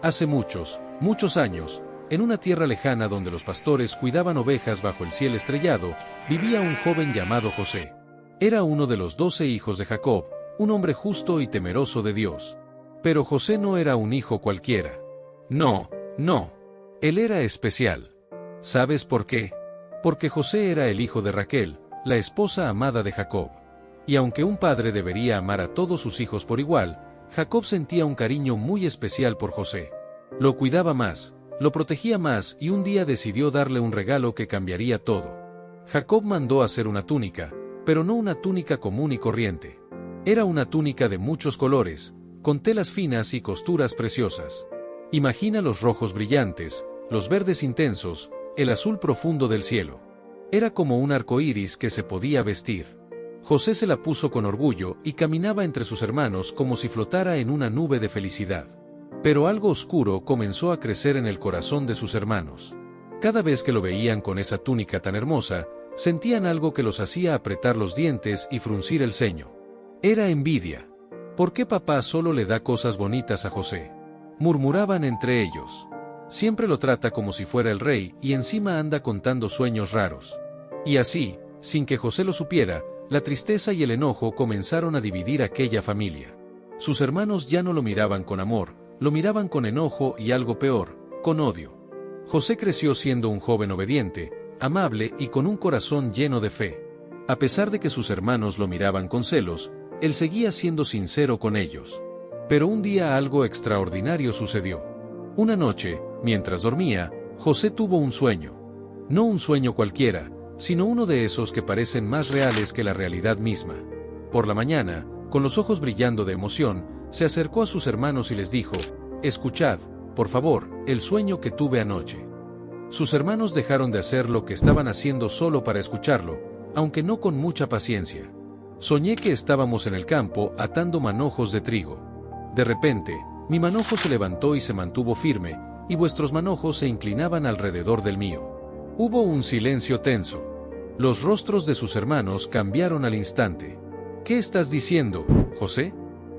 Hace muchos, muchos años, en una tierra lejana donde los pastores cuidaban ovejas bajo el cielo estrellado, vivía un joven llamado José. Era uno de los 12 hijos de Jacob, un hombre justo y temeroso de Dios. Pero José no era un hijo cualquiera. No. Él era especial. ¿Sabes por qué? Porque José era el hijo de Raquel, la esposa amada de Jacob. Y aunque un padre debería amar a todos sus hijos por igual, Jacob sentía un cariño muy especial por José. Lo cuidaba más, lo protegía más y un día decidió darle un regalo que cambiaría todo. Jacob mandó hacer una túnica, pero no una túnica común y corriente. Era una túnica de muchos colores, con telas finas y costuras preciosas. Imagina los rojos brillantes, los verdes intensos, el azul profundo del cielo. Era como un arco iris que se podía vestir. José se la puso con orgullo y caminaba entre sus hermanos como si flotara en una nube de felicidad. Pero algo oscuro comenzó a crecer en el corazón de sus hermanos. Cada vez que lo veían con esa túnica tan hermosa, sentían algo que los hacía apretar los dientes y fruncir el ceño. Era envidia. ¿Por qué papá solo le da cosas bonitas a José? Murmuraban entre ellos. Siempre lo trata como si fuera el rey y encima anda contando sueños raros. Y así, sin que José lo supiera, la tristeza y el enojo comenzaron a dividir aquella familia. Sus hermanos ya no lo miraban con amor, lo miraban con enojo y algo peor, con odio. José creció siendo un joven obediente, amable y con un corazón lleno de fe. A pesar de que sus hermanos lo miraban con celos, él seguía siendo sincero con ellos. Pero un día algo extraordinario sucedió. Una noche, mientras dormía, José tuvo un sueño. No un sueño cualquiera, sino uno de esos que parecen más reales que la realidad misma. Por la mañana, con los ojos brillando de emoción, se acercó a sus hermanos y les dijo: «Escuchad, por favor, el sueño que tuve anoche». Sus hermanos dejaron de hacer lo que estaban haciendo solo para escucharlo, aunque no con mucha paciencia. «Soñé que estábamos en el campo atando manojos de trigo. De repente, mi manojo se levantó y se mantuvo firme, y vuestros manojos se inclinaban alrededor del mío». Hubo un silencio tenso. Los rostros de sus hermanos cambiaron al instante. «¿Qué estás diciendo, José?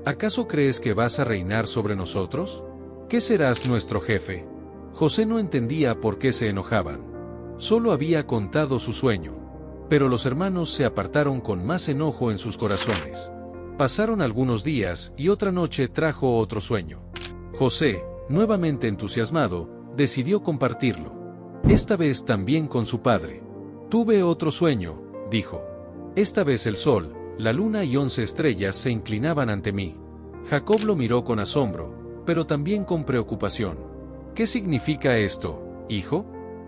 ¿Acaso crees que vas a reinar sobre nosotros? ¿Qué serás nuestro jefe?». José no entendía por qué se enojaban. Solo había contado su sueño. Pero los hermanos se apartaron con más enojo en sus corazones. Pasaron algunos días y otra noche trajo otro sueño. José, nuevamente entusiasmado, decidió compartirlo. Esta vez también con su padre. «Tuve otro sueño», dijo. «Esta vez el sol, la luna y 11 estrellas se inclinaban ante mí». Jacob lo miró con asombro, pero también con preocupación. «¿Qué significa esto, hijo?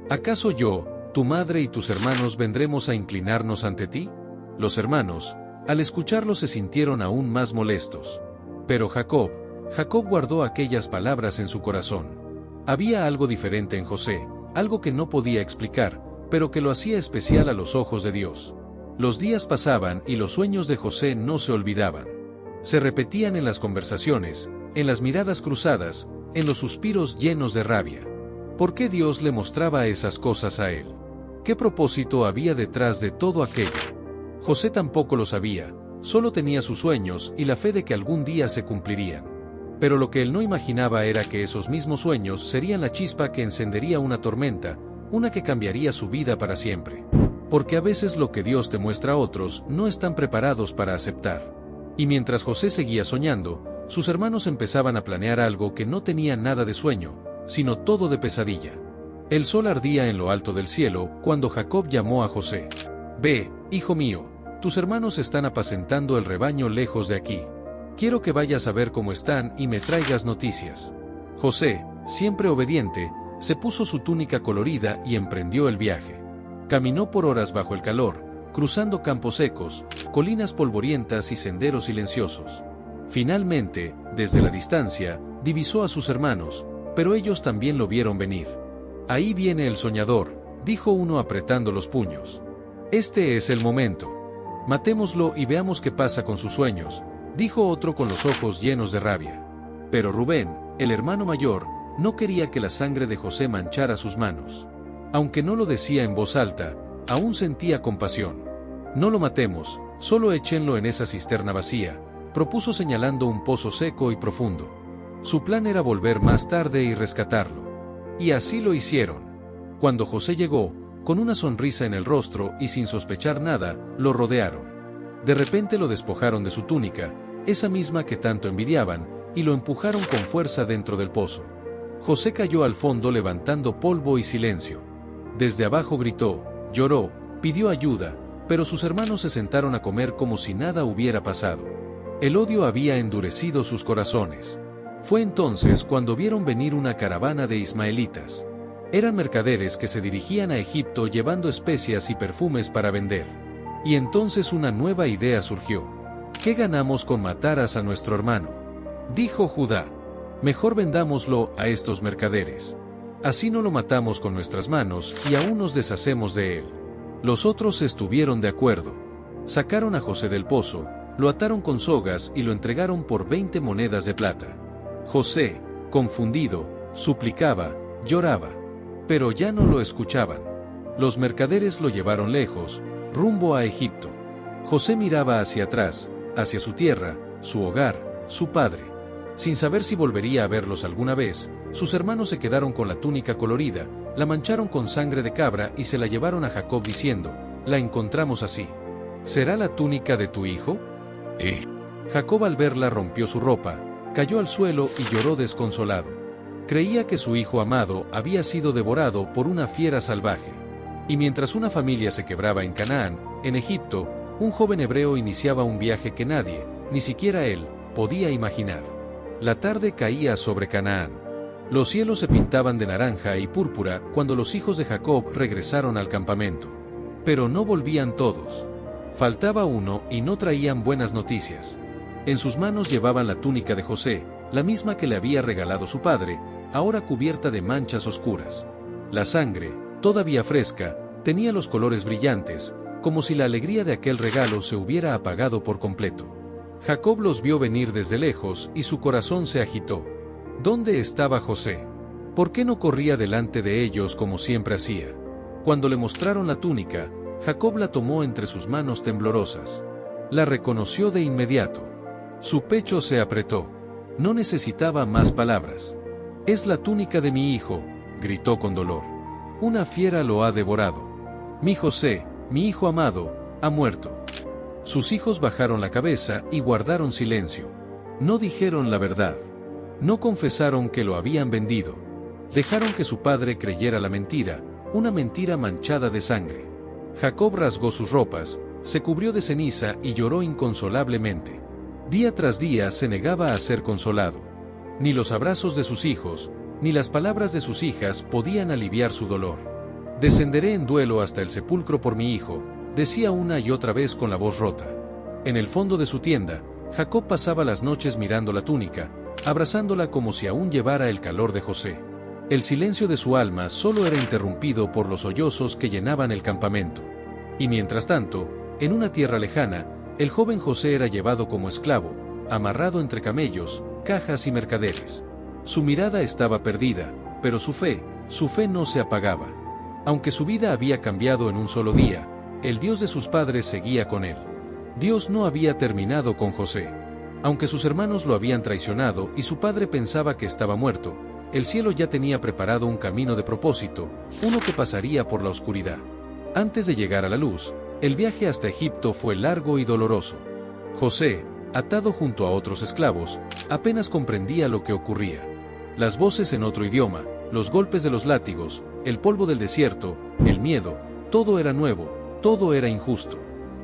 ¿Acaso yo, tu madre y tus hermanos vendremos a inclinarnos ante ti?». Los hermanos, al escucharlo, se sintieron aún más molestos. Pero Jacob guardó aquellas palabras en su corazón. Había algo diferente en José, algo que no podía explicar, pero que lo hacía especial a los ojos de Dios. Los días pasaban y los sueños de José no se olvidaban. Se repetían en las conversaciones, en las miradas cruzadas, en los suspiros llenos de rabia. ¿Por qué Dios le mostraba esas cosas a él? ¿Qué propósito había detrás de todo aquello? José tampoco lo sabía, solo tenía sus sueños y la fe de que algún día se cumplirían. Pero lo que él no imaginaba era que esos mismos sueños serían la chispa que encendería una tormenta, una que cambiaría su vida para siempre. Porque a veces lo que Dios te muestra a otros no están preparados para aceptar. Y mientras José seguía soñando, sus hermanos empezaban a planear algo que no tenía nada de sueño, sino todo de pesadilla. El sol ardía en lo alto del cielo cuando Jacob llamó a José. «Ve, hijo mío, tus hermanos están apacentando el rebaño lejos de aquí. Quiero que vayas a ver cómo están y me traigas noticias». José, siempre obediente, se puso su túnica colorida y emprendió el viaje. Caminó por horas bajo el calor, cruzando campos secos, colinas polvorientas y senderos silenciosos. Finalmente, desde la distancia, divisó a sus hermanos, pero ellos también lo vieron venir. «Ahí viene el soñador», dijo uno apretando los puños. «Este es el momento. Matémoslo y veamos qué pasa con sus sueños», dijo otro con los ojos llenos de rabia. Pero Rubén, el hermano mayor, no quería que la sangre de José manchara sus manos. Aunque no lo decía en voz alta, aún sentía compasión. «No lo matemos, solo échenlo en esa cisterna vacía», propuso señalando un pozo seco y profundo. Su plan era volver más tarde y rescatarlo. Y así lo hicieron. Cuando José llegó, con una sonrisa en el rostro y sin sospechar nada, lo rodearon. De repente lo despojaron de su túnica, esa misma que tanto envidiaban, y lo empujaron con fuerza dentro del pozo. José cayó al fondo levantando polvo y silencio. Desde abajo gritó, lloró, pidió ayuda, pero sus hermanos se sentaron a comer como si nada hubiera pasado. El odio había endurecido sus corazones. Fue entonces cuando vieron venir una caravana de ismaelitas. Eran mercaderes que se dirigían a Egipto llevando especias y perfumes para vender. Y entonces una nueva idea surgió. ¿Qué ganamos con matar a nuestro hermano?, dijo Judá. Mejor vendámoslo a estos mercaderes. Así no lo matamos con nuestras manos y aún nos deshacemos de él. Los otros estuvieron de acuerdo. Sacaron a José del pozo, lo ataron con sogas y lo entregaron por 20 monedas de plata. José, confundido, suplicaba, lloraba. Pero ya no lo escuchaban. Los mercaderes lo llevaron lejos, rumbo a Egipto. José miraba hacia atrás, hacia su tierra, su hogar, su padre. Sin saber si volvería a verlos alguna vez, sus hermanos se quedaron con la túnica colorida, la mancharon con sangre de cabra y se la llevaron a Jacob diciendo, «La encontramos así. ¿Será la túnica de tu hijo?». Jacob al verla rompió su ropa, cayó al suelo y lloró desconsolado. Creía que su hijo amado había sido devorado por una fiera salvaje. Y mientras una familia se quebraba en Canaán, en Egipto, un joven hebreo iniciaba un viaje que nadie, ni siquiera él, podía imaginar. La tarde caía sobre Canaán. Los cielos se pintaban de naranja y púrpura cuando los hijos de Jacob regresaron al campamento. Pero no volvían todos. Faltaba uno y no traían buenas noticias. En sus manos llevaban la túnica de José, la misma que le había regalado su padre, ahora cubierta de manchas oscuras. La sangre, todavía fresca, tenía los colores brillantes, como si la alegría de aquel regalo se hubiera apagado por completo. Jacob los vio venir desde lejos y su corazón se agitó. ¿Dónde estaba José? ¿Por qué no corría delante de ellos como siempre hacía? Cuando le mostraron la túnica, Jacob la tomó entre sus manos temblorosas. La reconoció de inmediato. Su pecho se apretó. No necesitaba más palabras. «Es la túnica de mi hijo», gritó con dolor. «Una fiera lo ha devorado. Mi José, mi hijo amado, ha muerto». Sus hijos bajaron la cabeza y guardaron silencio. No dijeron la verdad. No confesaron que lo habían vendido. Dejaron que su padre creyera la mentira, una mentira manchada de sangre. Jacob rasgó sus ropas, se cubrió de ceniza y lloró inconsolablemente. Día tras día se negaba a ser consolado. Ni los abrazos de sus hijos, ni las palabras de sus hijas podían aliviar su dolor. «Descenderé en duelo hasta el sepulcro por mi hijo», decía una y otra vez con la voz rota. En el fondo de su tienda, Jacob pasaba las noches mirando la túnica, abrazándola como si aún llevara el calor de José. El silencio de su alma solo era interrumpido por los sollozos que llenaban el campamento. Y mientras tanto, en una tierra lejana, el joven José era llevado como esclavo, amarrado entre camellos, cajas y mercaderes. Su mirada estaba perdida, pero su fe no se apagaba. Aunque su vida había cambiado en un solo día, el Dios de sus padres seguía con él. Dios no había terminado con José. Aunque sus hermanos lo habían traicionado y su padre pensaba que estaba muerto, el cielo ya tenía preparado un camino de propósito, uno que pasaría por la oscuridad. Antes de llegar a la luz, el viaje hasta Egipto fue largo y doloroso. José, atado junto a otros esclavos, apenas comprendía lo que ocurría. Las voces en otro idioma, los golpes de los látigos, el polvo del desierto, el miedo, todo era nuevo. Todo era injusto.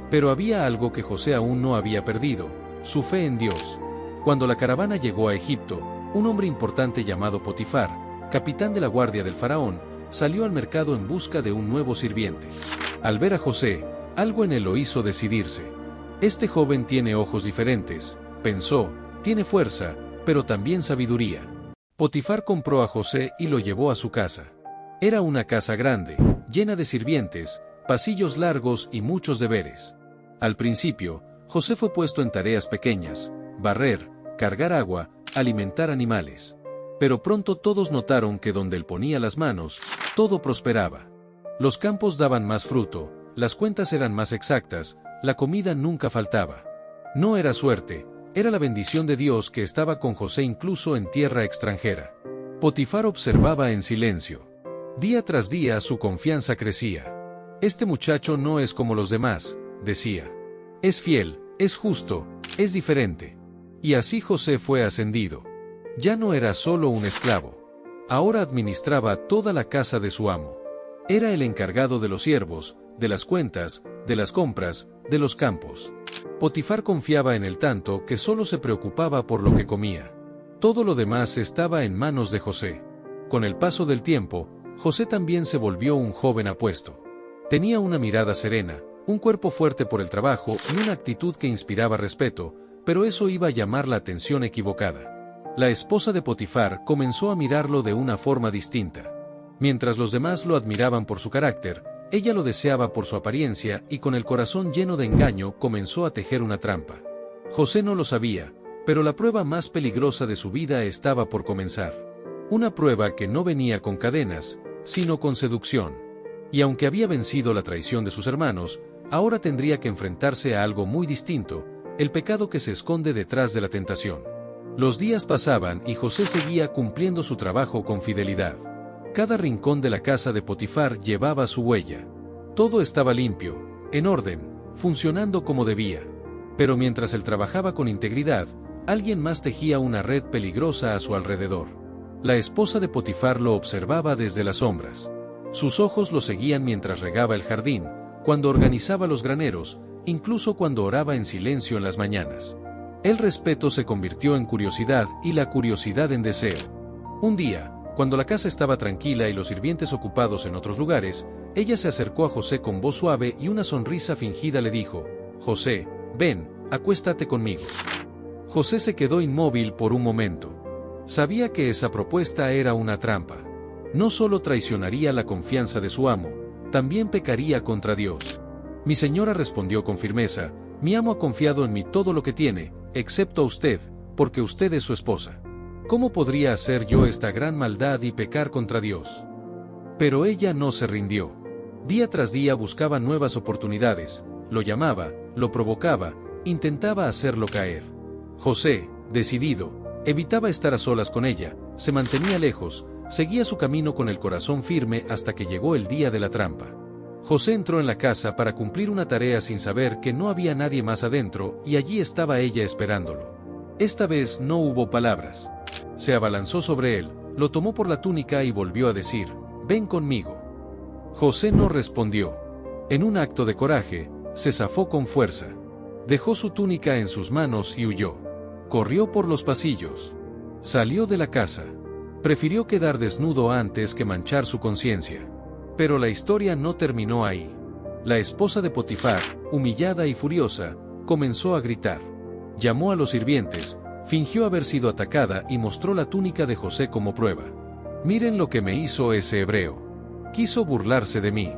Pero había algo que José aún no había perdido, su fe en Dios. Cuando la caravana llegó a Egipto, un hombre importante llamado Potifar, capitán de la guardia del faraón, salió al mercado en busca de un nuevo sirviente. Al ver a José, algo en él lo hizo decidirse. Este joven tiene ojos diferentes, pensó, tiene fuerza, pero también sabiduría. Potifar compró a José y lo llevó a su casa. Era una casa grande, llena de sirvientes, pasillos largos y muchos deberes. Al principio, José fue puesto en tareas pequeñas, barrer, cargar agua, alimentar animales. Pero pronto todos notaron que donde él ponía las manos, todo prosperaba. Los campos daban más fruto, las cuentas eran más exactas, la comida nunca faltaba. No era suerte, Era la bendición de Dios que estaba con José incluso en tierra extranjera. Potifar observaba en silencio. Día tras día su confianza crecía. Este muchacho no es como los demás, decía. Es fiel, es justo, es diferente. Y así José fue ascendido. Ya no era solo un esclavo. Ahora administraba toda la casa de su amo. Era el encargado de los siervos, de las cuentas, de las compras, de los campos. Potifar confiaba en él tanto que solo se preocupaba por lo que comía. Todo lo demás estaba en manos de José. Con el paso del tiempo, José también se volvió un joven apuesto. Tenía una mirada serena, un cuerpo fuerte por el trabajo y una actitud que inspiraba respeto, pero eso iba a llamar la atención equivocada. La esposa de Potifar comenzó a mirarlo de una forma distinta. Mientras los demás lo admiraban por su carácter, ella lo deseaba por su apariencia y con el corazón lleno de engaño comenzó a tejer una trampa. José no lo sabía, pero la prueba más peligrosa de su vida estaba por comenzar. Una prueba que no venía con cadenas, sino con seducción. Y aunque había vencido la traición de sus hermanos, ahora tendría que enfrentarse a algo muy distinto, el pecado que se esconde detrás de la tentación. Los días pasaban y José seguía cumpliendo su trabajo con fidelidad. Cada rincón de la casa de Potifar llevaba su huella. Todo estaba limpio, en orden, funcionando como debía. Pero mientras él trabajaba con integridad, alguien más tejía una red peligrosa a su alrededor. La esposa de Potifar lo observaba desde las sombras. Sus ojos lo seguían mientras regaba el jardín, cuando organizaba los graneros, incluso cuando oraba en silencio en las mañanas. El respeto se convirtió en curiosidad y la curiosidad en deseo. Un día, cuando la casa estaba tranquila y los sirvientes ocupados en otros lugares, ella se acercó a José con voz suave y una sonrisa fingida le dijo: «José, ven, acuéstate conmigo». José se quedó inmóvil por un momento. Sabía que esa propuesta era una trampa. No solo traicionaría la confianza de su amo, también pecaría contra Dios. «Mi señora», respondió con firmeza, «mi amo ha confiado en mí todo lo que tiene, excepto a usted, porque usted es su esposa. ¿Cómo podría hacer yo esta gran maldad y pecar contra Dios?». Pero ella no se rindió. Día tras día buscaba nuevas oportunidades, lo llamaba, lo provocaba, intentaba hacerlo caer. José, decidido, evitaba estar a solas con ella, se mantenía lejos, seguía su camino con el corazón firme hasta que llegó el día de la trampa. José entró en la casa para cumplir una tarea sin saber que no había nadie más adentro y allí estaba ella esperándolo. Esta vez no hubo palabras. Se abalanzó sobre él, lo tomó por la túnica y volvió a decir: «Ven conmigo». José no respondió. En un acto de coraje, se zafó con fuerza. Dejó su túnica en sus manos y huyó. Corrió por los pasillos. Salió de la casa. Prefirió quedar desnudo antes que manchar su conciencia. Pero la historia no terminó ahí. La esposa de Potifar, humillada y furiosa, comenzó a gritar. Llamó a los sirvientes, fingió haber sido atacada y mostró la túnica de José como prueba. «Miren lo que me hizo ese hebreo. Quiso burlarse de mí».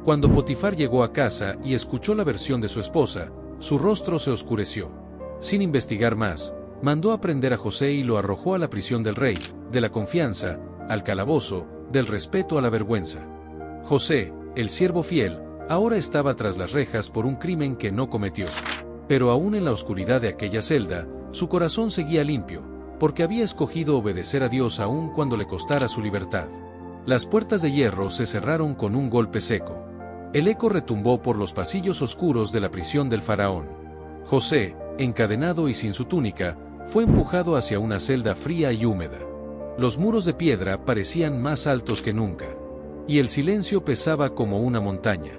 Cuando Potifar llegó a casa y escuchó la versión de su esposa, su rostro se oscureció. Sin investigar más, mandó a prender a José y lo arrojó a la prisión del rey, de la confianza, al calabozo, del respeto a la vergüenza. José, el siervo fiel, ahora estaba tras las rejas por un crimen que no cometió. Pero aún en la oscuridad de aquella celda, su corazón seguía limpio, porque había escogido obedecer a Dios aún cuando le costara su libertad. Las puertas de hierro se cerraron con un golpe seco. El eco retumbó por los pasillos oscuros de la prisión del faraón. José, encadenado y sin su túnica, fue empujado hacia una celda fría y húmeda. Los muros de piedra parecían más altos que nunca. Y el silencio pesaba como una montaña.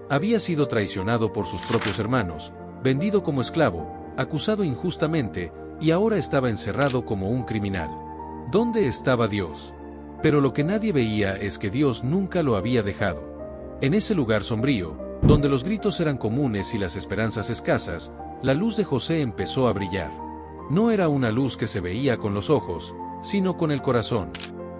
Había sido traicionado por sus propios hermanos, vendido como esclavo, acusado injustamente, y ahora estaba encerrado como un criminal. ¿Dónde estaba Dios? Pero lo que nadie veía es que Dios nunca lo había dejado. En ese lugar sombrío, donde los gritos eran comunes y las esperanzas escasas, la luz de José empezó a brillar. No era una luz que se veía con los ojos, sino con el corazón.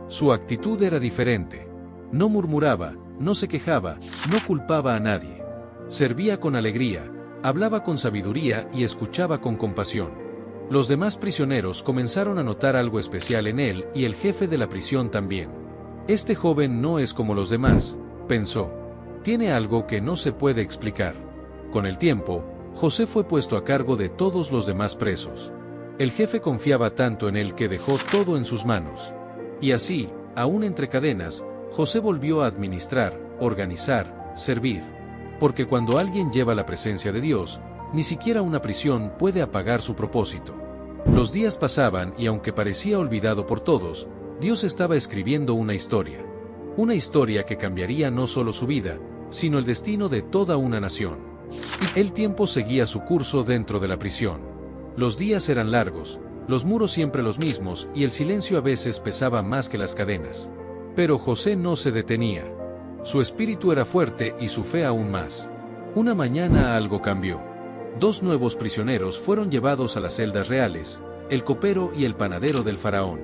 Su actitud era diferente. No murmuraba, no se quejaba, no culpaba a nadie. Servía con alegría, hablaba con sabiduría y escuchaba con compasión. Los demás prisioneros comenzaron a notar algo especial en él y el jefe de la prisión también. Este joven no es como los demás, pensó. Tiene algo que no se puede explicar. Con el tiempo, José fue puesto a cargo de todos los demás presos. El jefe confiaba tanto en él que dejó todo en sus manos. Y así, aún entre cadenas, José volvió a administrar, organizar, servir. Porque cuando alguien lleva la presencia de Dios, ni siquiera una prisión puede apagar su propósito. Los días pasaban y aunque parecía olvidado por todos, Dios estaba escribiendo una historia. Una historia que cambiaría no solo su vida, sino el destino de toda una nación. El tiempo seguía su curso dentro de la prisión. Los días eran largos, los muros siempre los mismos y el silencio a veces pesaba más que las cadenas. Pero José no se detenía. Su espíritu era fuerte y su fe aún más. Una mañana algo cambió. 2 nuevos prisioneros fueron llevados a las celdas reales, el copero y el panadero del faraón.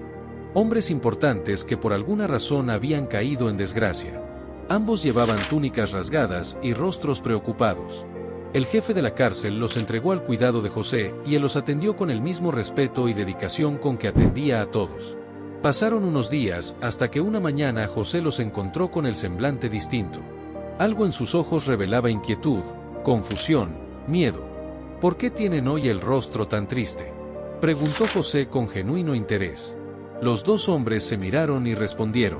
Hombres importantes que por alguna razón habían caído en desgracia. Ambos llevaban túnicas rasgadas y rostros preocupados. El jefe de la cárcel los entregó al cuidado de José y él los atendió con el mismo respeto y dedicación con que atendía a todos. Pasaron unos días hasta que una mañana José los encontró con el semblante distinto. Algo en sus ojos revelaba inquietud, confusión, miedo. ¿Por qué tienen hoy el rostro tan triste?, preguntó José con genuino interés. Los 2 hombres se miraron y respondieron: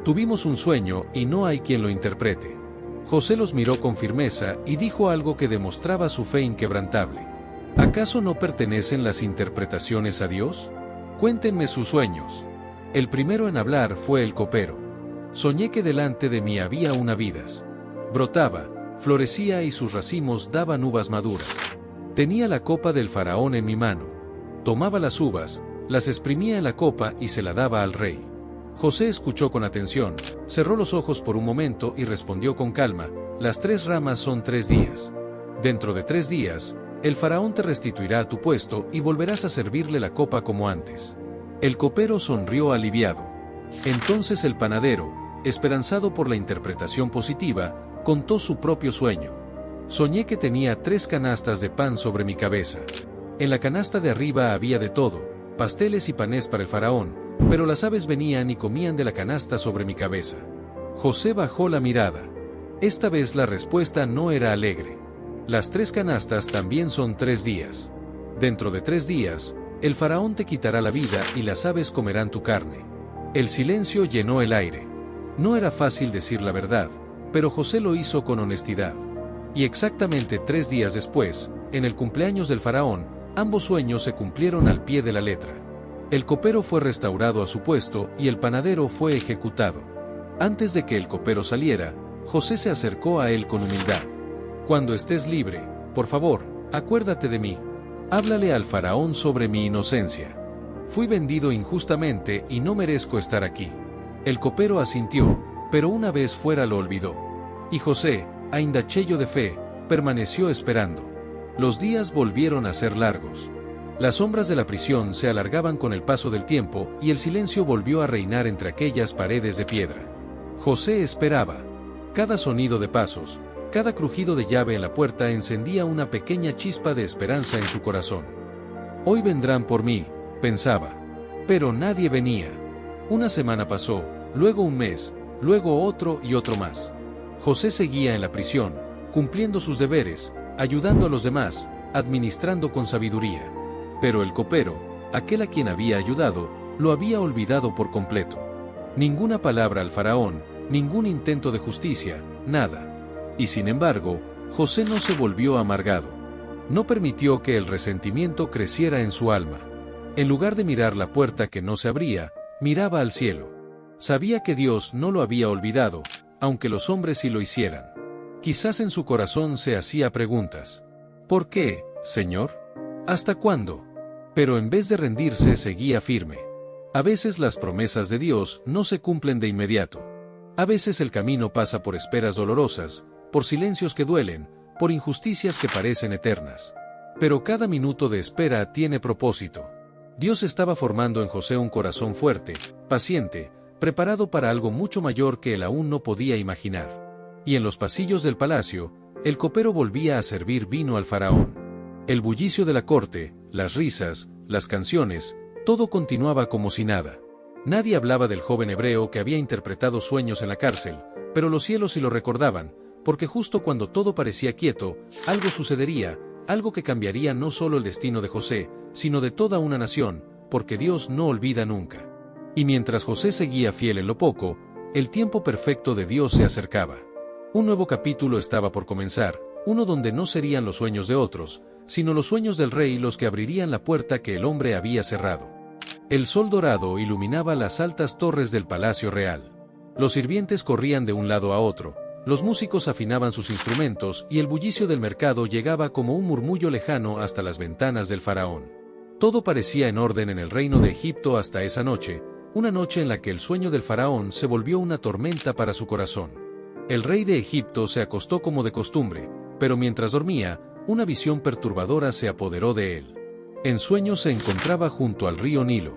tuvimos un sueño y no hay quien lo interprete. José los miró con firmeza y dijo algo que demostraba su fe inquebrantable. ¿Acaso no pertenecen las interpretaciones a Dios? Cuéntenme sus sueños. El primero en hablar fue el copero. Soñé que delante de mí había una vidas. Brotaba, florecía y sus racimos daban uvas maduras. Tenía la copa del faraón en mi mano. Tomaba las uvas, las exprimía en la copa y se la daba al rey. José escuchó con atención, cerró los ojos por un momento y respondió con calma: las 3 ramas son 3 días. Dentro de 3 días, el faraón te restituirá a tu puesto y volverás a servirle la copa como antes. El copero sonrió aliviado. Entonces el panadero, esperanzado por la interpretación positiva, contó su propio sueño. Soñé que tenía 3 canastas de pan sobre mi cabeza. En la canasta de arriba había de todo, pasteles y panes para el faraón, pero las aves venían y comían de la canasta sobre mi cabeza. José bajó la mirada. Esta vez la respuesta no era alegre. Las 3 canastas también son 3 días. Dentro de 3 días, el faraón te quitará la vida y las aves comerán tu carne. El silencio llenó el aire. No era fácil decir la verdad, pero José lo hizo con honestidad. Y exactamente 3 días después, en el cumpleaños del faraón, ambos sueños se cumplieron al pie de la letra. El copero fue restaurado a su puesto y el panadero fue ejecutado. Antes de que el copero saliera, José se acercó a él con humildad. Cuando estés libre, por favor, acuérdate de mí. Háblale al faraón sobre mi inocencia. Fui vendido injustamente y no merezco estar aquí. El copero asintió, pero una vez fuera lo olvidó. Y José, ainda cheio de fe, permaneció esperando. Los días volvieron a ser largos. Las sombras de la prisión se alargaban con el paso del tiempo y el silencio volvió a reinar entre aquellas paredes de piedra. José esperaba. Cada sonido de pasos, cada crujido de llave en la puerta encendía una pequeña chispa de esperanza en su corazón. Hoy vendrán por mí, pensaba. Pero nadie venía. Una semana pasó, luego un mes, luego otro y otro más. José seguía en la prisión, cumpliendo sus deberes, ayudando a los demás, administrando con sabiduría. Pero el copero, aquel a quien había ayudado, lo había olvidado por completo. Ninguna palabra al faraón, ningún intento de justicia, nada. Y sin embargo, José no se volvió amargado. No permitió que el resentimiento creciera en su alma. En lugar de mirar la puerta que no se abría, miraba al cielo. Sabía que Dios no lo había olvidado, aunque los hombres sí lo hicieran. Quizás en su corazón se hacía preguntas. ¿Por qué, Señor? ¿Hasta cuándo? Pero en vez de rendirse seguía firme. A veces las promesas de Dios no se cumplen de inmediato. A veces el camino pasa por esperas dolorosas, por silencios que duelen, por injusticias que parecen eternas. Pero cada minuto de espera tiene propósito. Dios estaba formando en José un corazón fuerte, paciente, preparado para algo mucho mayor que él aún no podía imaginar. Y en los pasillos del palacio, el copero volvía a servir vino al faraón. El bullicio de la corte, las risas, las canciones, todo continuaba como si nada. Nadie hablaba del joven hebreo que había interpretado sueños en la cárcel, pero los cielos sí lo recordaban, porque justo cuando todo parecía quieto, algo sucedería, algo que cambiaría no solo el destino de José, sino de toda una nación, porque Dios no olvida nunca. Y mientras José seguía fiel en lo poco, el tiempo perfecto de Dios se acercaba. Un nuevo capítulo estaba por comenzar, uno donde no serían los sueños de otros, sino los sueños del rey los que abrirían la puerta que el hombre había cerrado. El sol dorado iluminaba las altas torres del palacio real. Los sirvientes corrían de un lado a otro, los músicos afinaban sus instrumentos y el bullicio del mercado llegaba como un murmullo lejano hasta las ventanas del faraón. Todo parecía en orden en el reino de Egipto hasta esa noche, una noche en la que el sueño del faraón se volvió una tormenta para su corazón. El rey de Egipto se acostó como de costumbre, pero mientras dormía, una visión perturbadora se apoderó de él. En sueños se encontraba junto al río Nilo.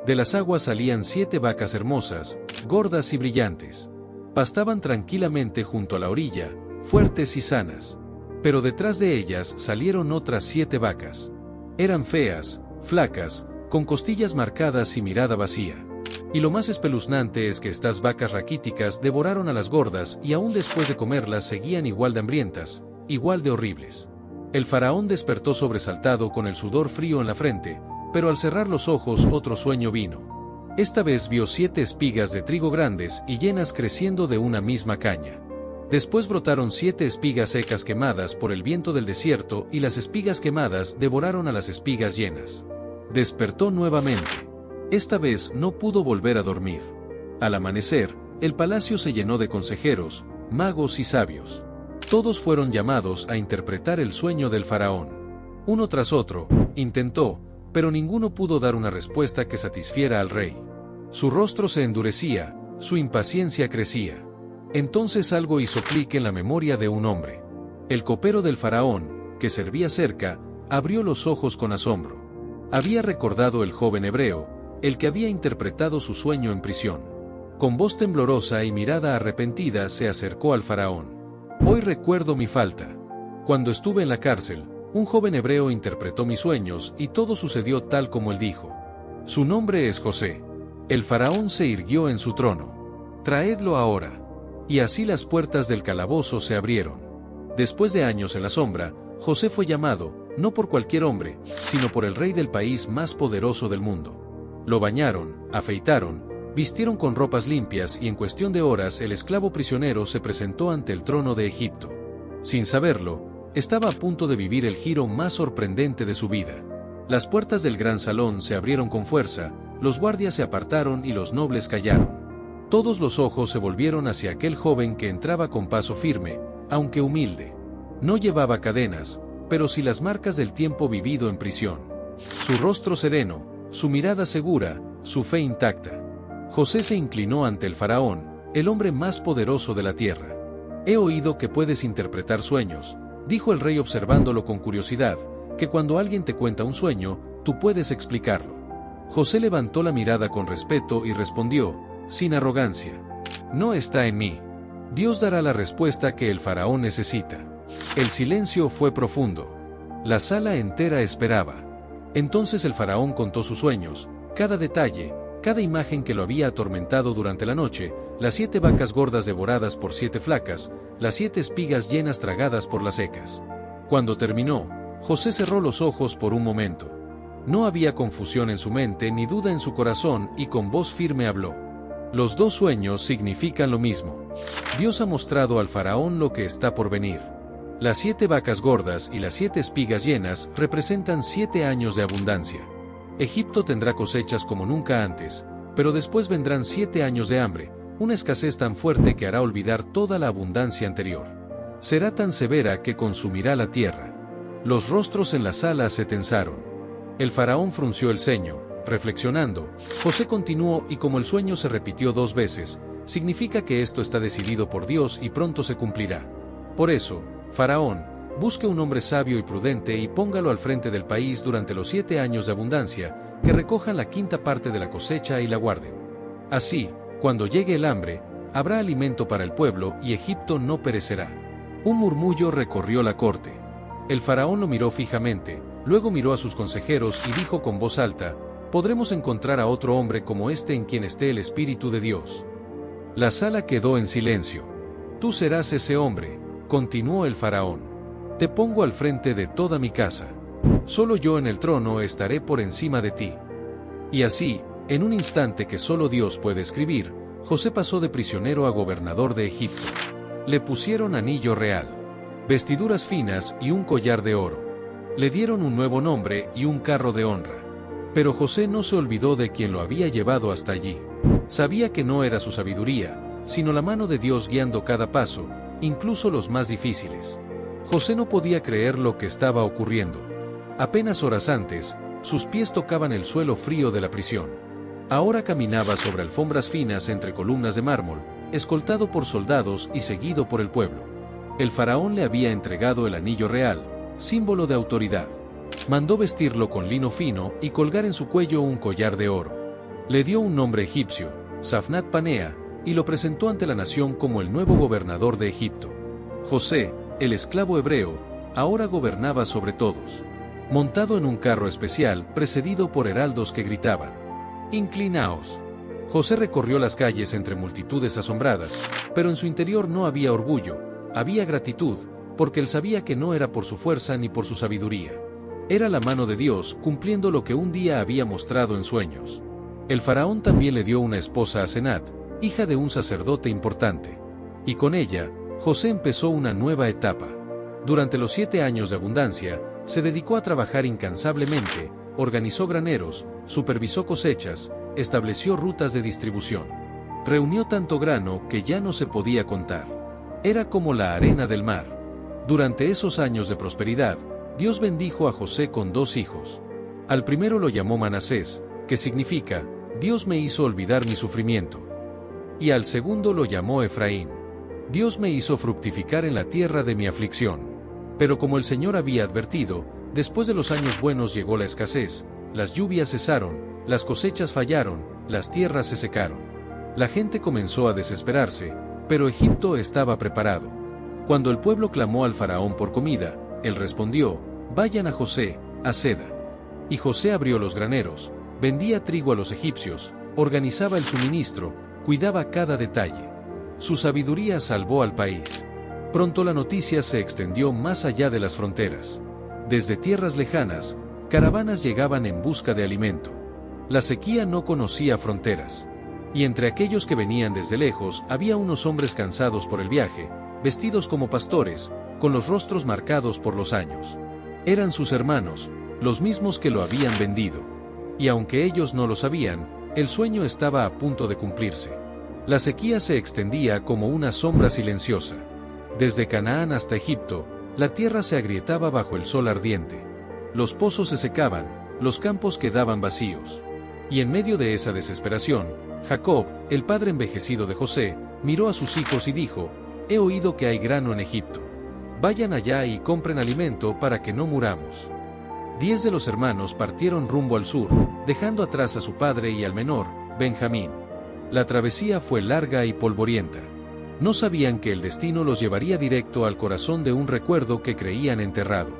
De las aguas salían 7 vacas hermosas, gordas y brillantes. Pastaban tranquilamente junto a la orilla, fuertes y sanas. Pero detrás de ellas salieron otras 7 vacas. Eran feas, flacas, con costillas marcadas y mirada vacía. Y lo más espeluznante es que estas vacas raquíticas devoraron a las gordas y aún después de comerlas seguían igual de hambrientas, igual de horribles. El faraón despertó sobresaltado con el sudor frío en la frente, pero al cerrar los ojos otro sueño vino. Esta vez vio 7 espigas de trigo grandes y llenas creciendo de una misma caña. Después brotaron 7 espigas secas quemadas por el viento del desierto y las espigas quemadas devoraron a las espigas llenas. Despertó nuevamente. Esta vez no pudo volver a dormir. Al amanecer, el palacio se llenó de consejeros, magos y sabios. Todos fueron llamados a interpretar el sueño del faraón. Uno tras otro, intentó, pero ninguno pudo dar una respuesta que satisfiera al rey. Su rostro se endurecía, su impaciencia crecía. Entonces algo hizo clic en la memoria de un hombre. El copero del faraón, que servía cerca, abrió los ojos con asombro. Había recordado el joven hebreo, el que había interpretado su sueño en prisión. Con voz temblorosa y mirada arrepentida se acercó al faraón. Hoy recuerdo mi falta. Cuando estuve en la cárcel, un joven hebreo interpretó mis sueños y todo sucedió tal como él dijo. Su nombre es José. El faraón se irguió en su trono. Traedlo ahora. Y así las puertas del calabozo se abrieron. Después de años en la sombra, José fue llamado, no por cualquier hombre, sino por el rey del país más poderoso del mundo. Lo bañaron, afeitaron, vistieron con ropas limpias y en cuestión de horas el esclavo prisionero se presentó ante el trono de Egipto. Sin saberlo, estaba a punto de vivir el giro más sorprendente de su vida. Las puertas del gran salón se abrieron con fuerza, los guardias se apartaron y los nobles callaron. Todos los ojos se volvieron hacia aquel joven que entraba con paso firme, aunque humilde. No llevaba cadenas, pero sí las marcas del tiempo vivido en prisión. Su rostro sereno, su mirada segura, su fe intacta. José se inclinó ante el faraón, el hombre más poderoso de la tierra. He oído que puedes interpretar sueños, dijo el rey observándolo con curiosidad, que cuando alguien te cuenta un sueño, tú puedes explicarlo. José levantó la mirada con respeto y respondió, sin arrogancia: no está en mí. Dios dará la respuesta que el faraón necesita. El silencio fue profundo. La sala entera esperaba. Entonces el faraón contó sus sueños, cada detalle, cada imagen que lo había atormentado durante la noche, las 7 vacas gordas devoradas por 7 flacas, las 7 espigas llenas tragadas por las secas. Cuando terminó, José cerró los ojos por un momento. No había confusión en su mente ni duda en su corazón y con voz firme habló. Los 2 sueños significan lo mismo. Dios ha mostrado al faraón lo que está por venir. Las 7 vacas gordas y las 7 espigas llenas representan 7 años de abundancia. Egipto tendrá cosechas como nunca antes, pero después vendrán 7 años de hambre, una escasez tan fuerte que hará olvidar toda la abundancia anterior. Será tan severa que consumirá la tierra. Los rostros en la sala se tensaron. El faraón frunció el ceño, reflexionando. José continuó y como el sueño se repitió 2 veces, significa que esto está decidido por Dios y pronto se cumplirá. Por eso, faraón, busque un hombre sabio y prudente y póngalo al frente del país durante los 7 años de abundancia, que recojan la 5ª parte de la cosecha y la guarden. Así, cuando llegue el hambre, habrá alimento para el pueblo y Egipto no perecerá. Un murmullo recorrió la corte. El faraón lo miró fijamente, luego miró a sus consejeros y dijo con voz alta: podremos encontrar a otro hombre como este en quien esté el Espíritu de Dios. La sala quedó en silencio. Tú serás ese hombre, continuó el faraón. Te pongo al frente de toda mi casa. Solo yo en el trono estaré por encima de ti. Y así, en un instante que solo Dios puede escribir, José pasó de prisionero a gobernador de Egipto. Le pusieron anillo real, vestiduras finas y un collar de oro. Le dieron un nuevo nombre y un carro de honra. Pero José no se olvidó de quien lo había llevado hasta allí. Sabía que no era su sabiduría, sino la mano de Dios guiando cada paso, incluso los más difíciles. José no podía creer lo que estaba ocurriendo. Apenas horas antes, sus pies tocaban el suelo frío de la prisión. Ahora caminaba sobre alfombras finas entre columnas de mármol, escoltado por soldados y seguido por el pueblo. El faraón le había entregado el anillo real, símbolo de autoridad. Mandó vestirlo con lino fino y colgar en su cuello un collar de oro. Le dio un nombre egipcio, Safnat Panea, y lo presentó ante la nación como el nuevo gobernador de Egipto. José, el esclavo hebreo, ahora gobernaba sobre todos. Montado en un carro especial, precedido por heraldos que gritaban: «¡Inclinaos!». José recorrió las calles entre multitudes asombradas, pero en su interior no había orgullo, había gratitud, porque él sabía que no era por su fuerza ni por su sabiduría. Era la mano de Dios cumpliendo lo que un día había mostrado en sueños. El faraón también le dio una esposa a Asenat, hija de un sacerdote importante. Y con ella, José empezó una nueva etapa. Durante los 7 años de abundancia, se dedicó a trabajar incansablemente, organizó graneros, supervisó cosechas, estableció rutas de distribución. Reunió tanto grano que ya no se podía contar. Era como la arena del mar. Durante esos años de prosperidad, Dios bendijo a José con 2 hijos. Al primero lo llamó Manasés, que significa, Dios me hizo olvidar mi sufrimiento. Y al segundo lo llamó Efraín. Dios me hizo fructificar en la tierra de mi aflicción. Pero como el Señor había advertido, después de los años buenos llegó la escasez, las lluvias cesaron, las cosechas fallaron, las tierras se secaron. La gente comenzó a desesperarse, pero Egipto estaba preparado. Cuando el pueblo clamó al faraón por comida, él respondió: «Vayan a José, a Seda». Y José abrió los graneros, vendía trigo a los egipcios, organizaba el suministro, cuidaba cada detalle. Su sabiduría salvó al país. Pronto la noticia se extendió más allá de las fronteras. Desde tierras lejanas, caravanas llegaban en busca de alimento. La sequía no conocía fronteras. Y entre aquellos que venían desde lejos había unos hombres cansados por el viaje, vestidos como pastores, con los rostros marcados por los años. Eran sus hermanos, los mismos que lo habían vendido. Y aunque ellos no lo sabían, el sueño estaba a punto de cumplirse. La sequía se extendía como una sombra silenciosa. Desde Canaán hasta Egipto, la tierra se agrietaba bajo el sol ardiente. Los pozos se secaban, los campos quedaban vacíos. Y en medio de esa desesperación, Jacob, el padre envejecido de José, miró a sus hijos y dijo: «He oído que hay grano en Egipto. Vayan allá y compren alimento para que no muramos». 10 de los hermanos partieron rumbo al sur, dejando atrás a su padre y al menor, Benjamín. La travesía fue larga y polvorienta. No sabían que el destino los llevaría directo al corazón de un recuerdo que creían enterrado.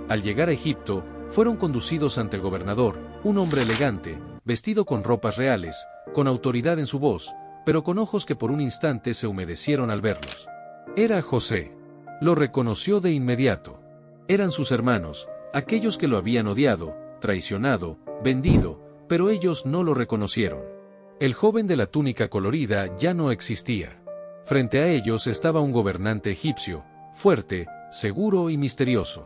Al llegar a Egipto, fueron conducidos ante el gobernador, un hombre elegante, vestido con ropas reales, con autoridad en su voz, pero con ojos que por un instante se humedecieron al verlos. Era José. Lo reconoció de inmediato. Eran sus hermanos, aquellos que lo habían odiado, traicionado, vendido, pero ellos no lo reconocieron. El joven de la túnica colorida ya no existía. Frente a ellos estaba un gobernante egipcio, fuerte, seguro y misterioso.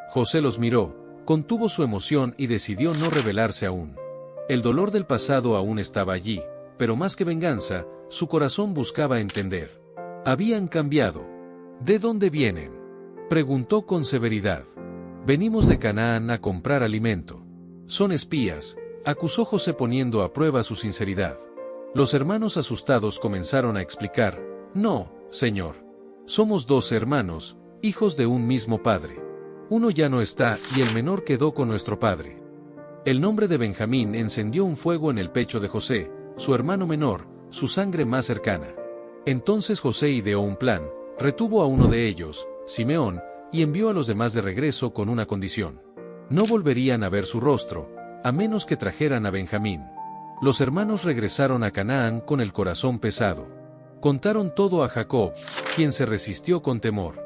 José los miró, contuvo su emoción y decidió no rebelarse aún. El dolor del pasado aún estaba allí, pero más que venganza, su corazón buscaba entender. Habían cambiado. ¿De dónde vienen?, preguntó con severidad. «Venimos de Canaán a comprar alimento». «Son espías», acusó José poniendo a prueba su sinceridad. Los hermanos asustados comenzaron a explicar: «No, señor. Somos 12 hermanos, hijos de un mismo padre. Uno ya no está y el menor quedó con nuestro padre». El nombre de Benjamín encendió un fuego en el pecho de José, su hermano menor, su sangre más cercana. Entonces José ideó un plan, retuvo a uno de ellos, Simeón, y envió a los demás de regreso con una condición. No volverían a ver su rostro, a menos que trajeran a Benjamín. Los hermanos regresaron a Canaán con el corazón pesado. Contaron todo a Jacob, quien se resistió con temor.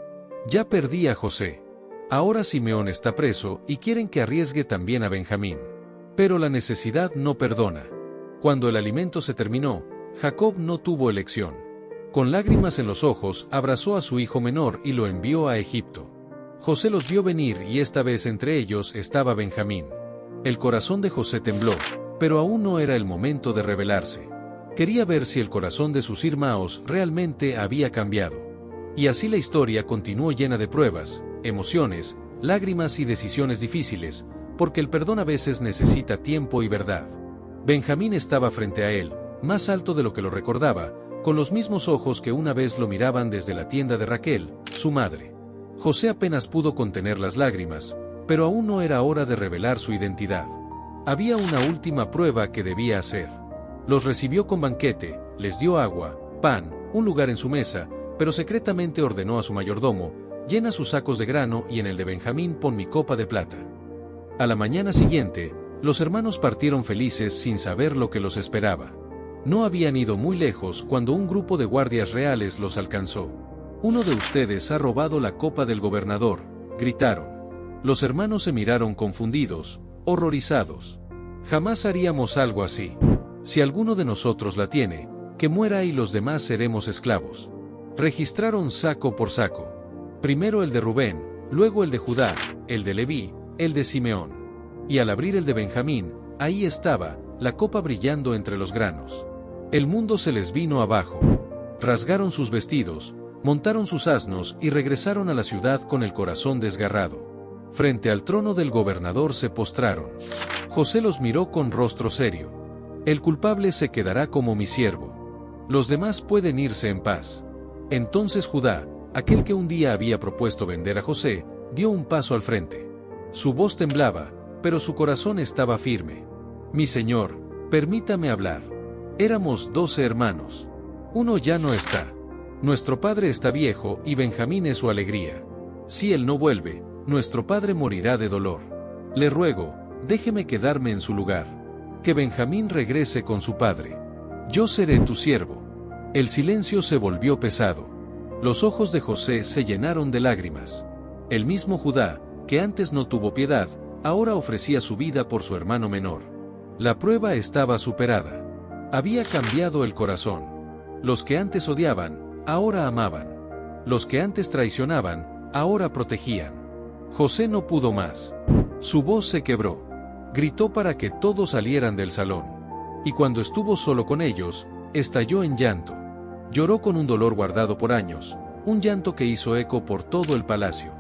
«Ya perdí a José. Ahora Simeón está preso y quieren que arriesgue también a Benjamín. Pero la necesidad no perdona. Cuando el alimento se terminó, Jacob no tuvo elección. Con lágrimas en los ojos, abrazó a su hijo menor y lo envió a Egipto. José los vio venir y esta vez entre ellos estaba Benjamín. El corazón de José tembló, pero aún no era el momento de rebelarse. Quería ver si el corazón de sus hermanos realmente había cambiado. Y así la historia continuó llena de pruebas, emociones, lágrimas y decisiones difíciles, porque el perdón a veces necesita tiempo y verdad. Benjamín estaba frente a él, más alto de lo que lo recordaba, con los mismos ojos que una vez lo miraban desde la tienda de Raquel, su madre. José apenas pudo contener las lágrimas, pero aún no era hora de revelar su identidad. Había una última prueba que debía hacer. Los recibió con banquete, les dio agua, pan, un lugar en su mesa, pero secretamente ordenó a su mayordomo: llena sus sacos de grano y en el de Benjamín pon mi copa de plata. A la mañana siguiente, los hermanos partieron felices sin saber lo que los esperaba. No habían ido muy lejos cuando un grupo de guardias reales los alcanzó. «Uno de ustedes ha robado la copa del gobernador», gritaron. Los hermanos se miraron confundidos, horrorizados. «Jamás haríamos algo así. Si alguno de nosotros la tiene, que muera y los demás seremos esclavos». Registraron saco por saco. Primero el de Rubén, luego el de Judá, el de Leví, el de Simeón. Y al abrir el de Benjamín, ahí estaba, la copa brillando entre los granos. El mundo se les vino abajo. Rasgaron sus vestidos, montaron sus asnos y regresaron a la ciudad con el corazón desgarrado. Frente al trono del gobernador se postraron. José los miró con rostro serio. «El culpable se quedará como mi siervo. Los demás pueden irse en paz». Entonces Judá, aquel que un día había propuesto vender a José, dio un paso al frente. Su voz temblaba, pero su corazón estaba firme. «Mi señor, permítame hablar. Éramos 12 hermanos. Uno ya no está. Nuestro padre está viejo y Benjamín es su alegría. Si él no vuelve, nuestro padre morirá de dolor. Le ruego, déjeme quedarme en su lugar. Que Benjamín regrese con su padre. Yo seré tu siervo». El silencio se volvió pesado. Los ojos de José se llenaron de lágrimas. El mismo Judá, que antes no tuvo piedad, ahora ofrecía su vida por su hermano menor. La prueba estaba superada. Había cambiado el corazón. Los que antes odiaban, ahora amaban. Los que antes traicionaban, ahora protegían. José no pudo más. Su voz se quebró. Gritó para que todos salieran del salón. Y cuando estuvo solo con ellos, estalló en llanto. Lloró con un dolor guardado por años, un llanto que hizo eco por todo el palacio.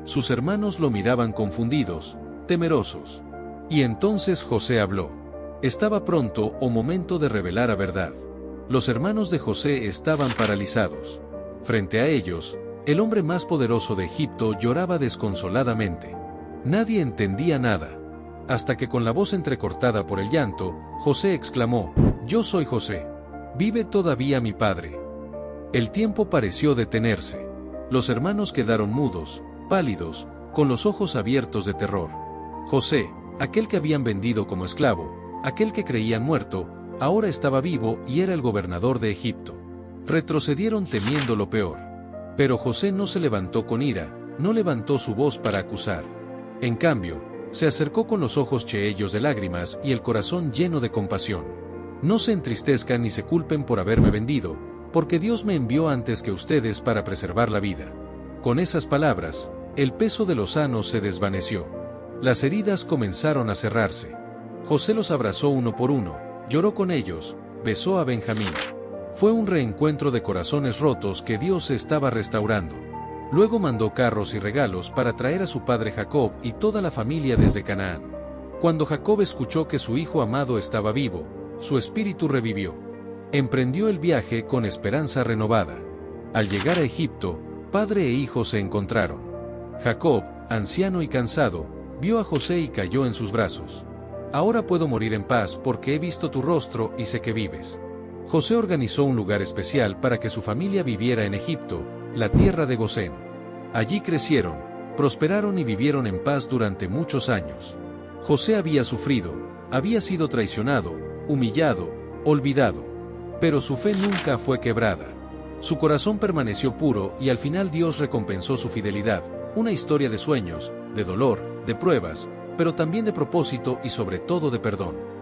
Sus hermanos lo miraban confundidos, temerosos. Y entonces José habló. Estaba pronto o momento de revelar la verdad. Los hermanos de José estaban paralizados. Frente a ellos, el hombre más poderoso de Egipto lloraba desconsoladamente. Nadie entendía nada. Hasta que con la voz entrecortada por el llanto, José exclamó: «Yo soy José. ¿Vive todavía mi padre?». El tiempo pareció detenerse. Los hermanos quedaron mudos, pálidos, con los ojos abiertos de terror. José, aquel que habían vendido como esclavo, aquel que creían muerto, ahora estaba vivo y era el gobernador de Egipto. Retrocedieron temiendo lo peor. Pero José no se levantó con ira, no levantó su voz para acusar. En cambio, se acercó con los ojos llenos de lágrimas y el corazón lleno de compasión. «No se entristezcan ni se culpen por haberme vendido, porque Dios me envió antes que ustedes para preservar la vida». Con esas palabras, el peso de los sanos se desvaneció. Las heridas comenzaron a cerrarse. José los abrazó uno por uno, lloró con ellos, besó a Benjamín. Fue un reencuentro de corazones rotos que Dios estaba restaurando. Luego mandó carros y regalos para traer a su padre Jacob y toda la familia desde Canaán. Cuando Jacob escuchó que su hijo amado estaba vivo, su espíritu revivió. Emprendió el viaje con esperanza renovada. Al llegar a Egipto, padre e hijo se encontraron. Jacob, anciano y cansado, vio a José y cayó en sus brazos. «Ahora puedo morir en paz porque he visto tu rostro y sé que vives». José organizó un lugar especial para que su familia viviera en Egipto, la tierra de Gosén. Allí crecieron, prosperaron y vivieron en paz durante muchos años. José había sufrido, había sido traicionado, humillado, olvidado. Pero su fe nunca fue quebrada. Su corazón permaneció puro y al final Dios recompensó su fidelidad, Una historia de sueños, de dolor, de pruebas, pero también de propósito y sobre todo de perdón.